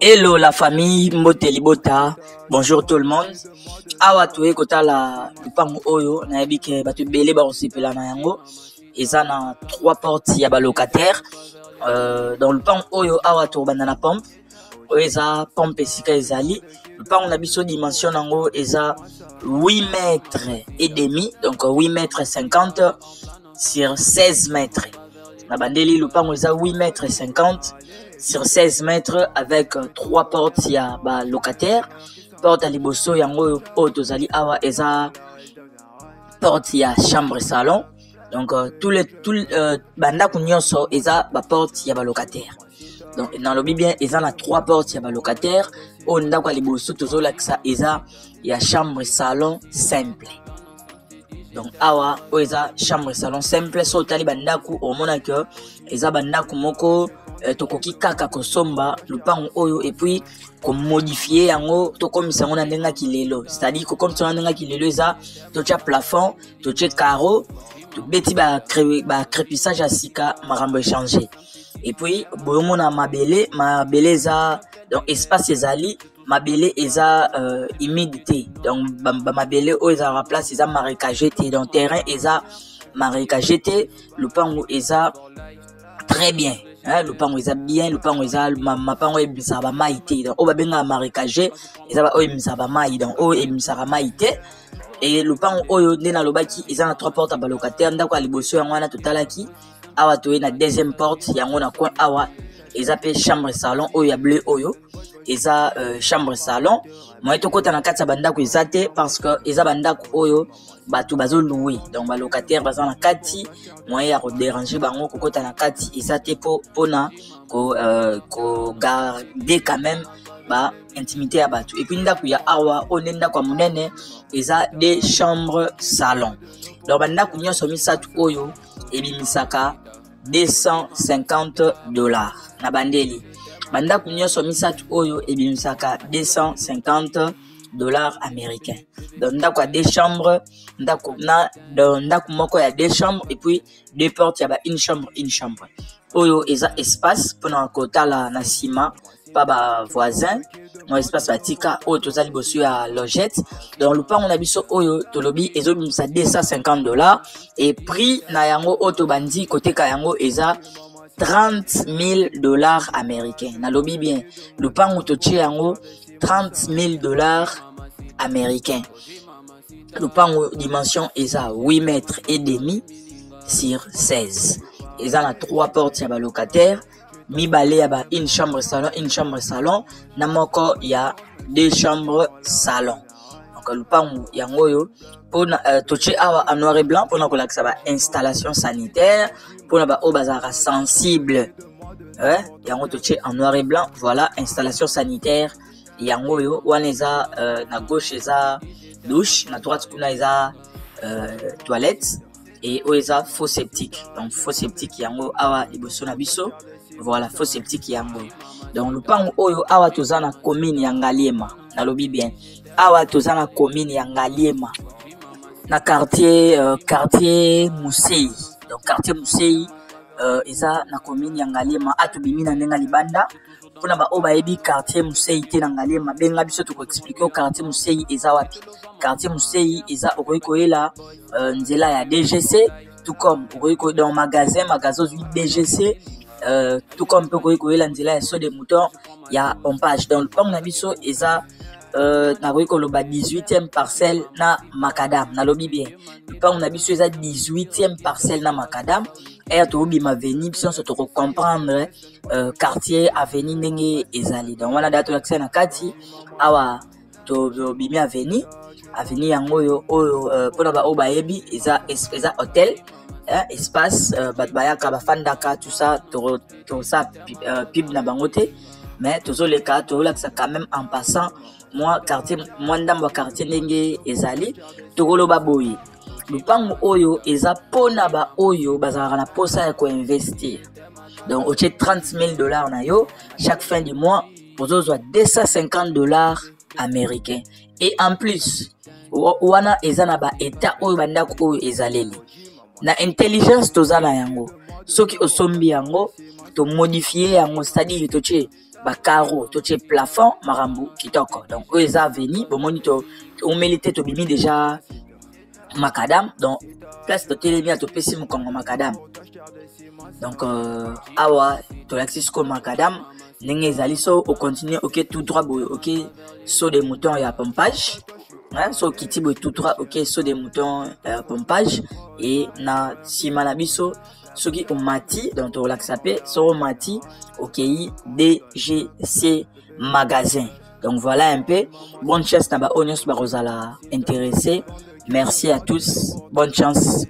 Hello la famille Mboteli Bota, bonjour tout le monde. Awa tuwe kota la lupango oyo na yebike batu bele ba osipela na yango. Eza na 3 portes ya ba locataire. Dans lupango oyo awa to banda na pompe. Eza pompe esika ezali. Lupango na biso dimension nango eza 8 mètres et demi, donc 8 mètres 50 sur 16 mètres. Na bandeli lupango eza 8 mètres 50 sur 16 mètres avec 3 portes ya ba locataire. Porte à liboso yango tozali awa eza porte ya chambre salon. Donc tout banda kunyonso eza ba porte ya ba locataire. Donc dans le bien eza na 3 portes ya ba locataire. O ndako à liboso tozolakisa eza ya chambre salon simple. Donc awa eza chambre salon simple. So tali bandaku omona que eza bandaku moko tokoki kaka kosomba lupango oyo et puis ko modifier yango to komisa ngona ndenga kilelo, c'est-à-dire ko komisa ndenga kilelo eza to tia plafond, to tia carreau, to beti ba crépissage à sika marambo changer. Et puis boyomo na mabele eza donc espace ezali mabele eza humidité, donc mabele o eza remplace eza marécagé te, donc terrain eza marécagé te, lupango eza très bien. Lupango eza bien, lupango eza mapango ebisa ba maite, donc o babenga marécagé eza ba o ebisa ba mai, donc o ebisa ba maite. Et lupango oyo ndena lobaki eza na 3 portes ba locataire, ndako aliboso yango na totalaki awa toye na deuxième porte yango na coin awa eza pe chambre salon oyo ya bleu oyo eza chambre salon. Moi to kota na kati bandako eza te parce que eza bandako oyo batu bazo louer, donc ba locataire baza na kati moi ya ko déranger bango kokota na kati eza te pona ko garder quand même ba intimité ya batu. Et puis ndako ya awa onenda kwa munene eza des chambres salon. Donc bandako nyonso misatu oyo ebimisaka $250 na bandeli. Bandako nyonso misatu oyo ebimisaka $250 américains. Donc ndako a 2 chambres, ndako moko ya 2 chambres et puis 2 portes ya ba une chambre. Oyo eza espace pona kotala na sima pa ba voisin, no espace batika oyo tozali bosu ya logette. Donc lupango na biso oyo tolobi ezobimisa $250 et prix na yango oto bandi koteka yango eza $30,000 américains. Na lobi bien lupango totie yango $30,000 américains. Lupango dimension eza 8 mètres et demi sur 16. Eza na 3 portes ya ba locataire. Mibale ya ba une chambre salon, na moko ya 2 chambres salon. Donc lupango yango yo pona toche awa en noir et blanc pona ko lakisa ba installation sanitaire pona ba obazara sensible. Yango toche en noir et blanc, voilà installation sanitaire yango yo wana eza na gauche eza douche, na droite kuna eza toilette et o eza faux septique. Donc faux septique yango awa liboso na biso. Voilà, faux septique yango. Donc lupango oyo awa tozana commune ya Ngaliema. Na lobi bien. Awa tozana commune ya Ngaliema. Na quartier Musei. Donc quartier Musei eza na commune ya Ngaliema. Atubimi na ndenga libanda. Pona ba oba ebi quartier Musei te na Ngaliema. Benga biso to ko expliquer quartier Musei eza wapi. Quartier Musei eza okoyela nzela ya DGC, tout comme okoyiko dans magasin 8 DGC. Tout comme peut koyela nzela ya so de mouton ya pompage. Donc le pont na biso eza na koyiko ba 18e parcelle na Macadam. Na lobi bien le pont na biso eza 18e parcelle na Macadam. Et to bima veni biso so to comprendre quartier avenue ndenge ezali. Donc wana dato l'accès na kati awa to bimi avenue yango yo oyo pona ba oba yebi eza hôtel. Espace batbayaka bafandaka tout ça pib na bangote, mais tozoleka tolakisa quand même en passant moi quartier ndambo quartier ndenge ezali tokoloba boye lupango oyo eza pona ba oyo bazalaka na posa ya ko investir. Donc au $30,000 na yo chaque fin du mois ozozwa $250 américains. Et en plus wana eza na ba état oyo bandako oyo ezaleli na intelligence tozala yango soki osombi yango to modifier yango, c'est-à-dire toche ba carreau to che plafond marambu kitoko. Donc eux ils venu bon monito on mélité to bimi déjà macadam donc place de télémia to pesi mu kongo macadam. Donc awa to l'axis ko macadam ndenge ezali so au continuer OK tout droit OK saut des moutons et à pompage. Hein, so kitibo tout droit OK saut des moutons pompage et na simanabiso soki omati donc to l'axapé so mati OK DGC magasin. Donc voilà un peu bonne chance na ba onions ba rosala intéressé. Merci à tous, bonne chance.